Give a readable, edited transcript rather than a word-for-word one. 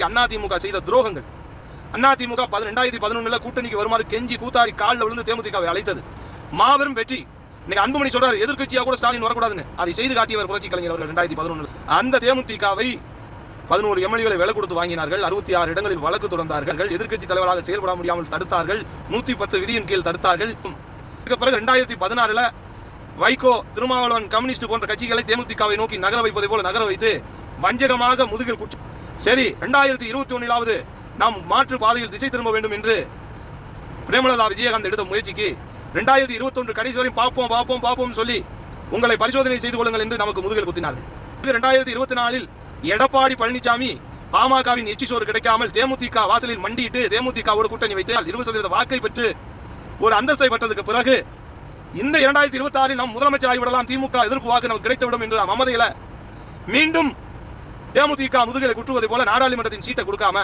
அதிமுக செய்த துரோகங்கள். அதிமுக 2011 கூட்டணிக்கு வருமாறு கெஞ்சி கூத்தாடி காலில் விழுந்து தேமுதிகவை அழைத்தது மாபெரும் வெற்றி. இன்னைக்கு அன்புமணி சொல்றாரு எதிர்க்கட்சியா கூட ஸ்டாலின் வரக்கூடாதுன்னு. அதை செய்து காட்டியவர் புரட்சி கலைஞர் அவர்கள் 2011. அந்த தேமுதிகவை 11 எம்எல்ஏகளை விலை கொடுத்து வாங்கினார்கள். 66 இடங்களில் வழக்கு தொடர்ந்தார்கள். எதிர்க்கட்சி தலைவராக செயல்பட முடியாமல் தடுத்தார்கள். 110 விதியின் கீழ் தடுத்தார்கள். பிறகு 2016 வைகோ, திருமாவளவன், கம்யூனிஸ்ட் போன்ற கட்சிகளை தேமுதிகவை நோக்கி நகர வைப்பதை போல நகர வைத்து வஞ்சகமாக முதுகில் குற்றம். சரி, 2021 நாம் மாற்று பாதையில் திசை திரும்ப வேண்டும் என்று பிரேமலதா விஜயகாந்த் எடுத்த முயற்சிக்கு 2021 கடைசி வரை பார்ப்போம் சொல்லி உங்களை பரிசோதனை செய்து கொள்ளுங்கள் என்று நமக்கு முதுகில் குத்தினார்கள். 2024 எடப்பாடி பழனிசாமி பாமகவின் எச்சி சோறு கிடைக்காமல் தேமுதிக வாசலில் மண்டியிட்டு தேமுதிகவோடு கூட்டணி வைத்து 20% வாக்கை பெற்று ஒரு அந்தஸ்தை பெற்றதுக்கு பிறகு இந்த 2026 நாம் முதலமைச்சர் ஆகிவிடலாம், திமுக எதிர்ப்பு வாக்கு நமக்கு கிடைத்துவிடும் என்று மமதையில மீண்டும் தேமுதிக முதுகலை குற்றுவதை போல நாடாளுமன்றத்தின் சீட்டை கொடுக்காம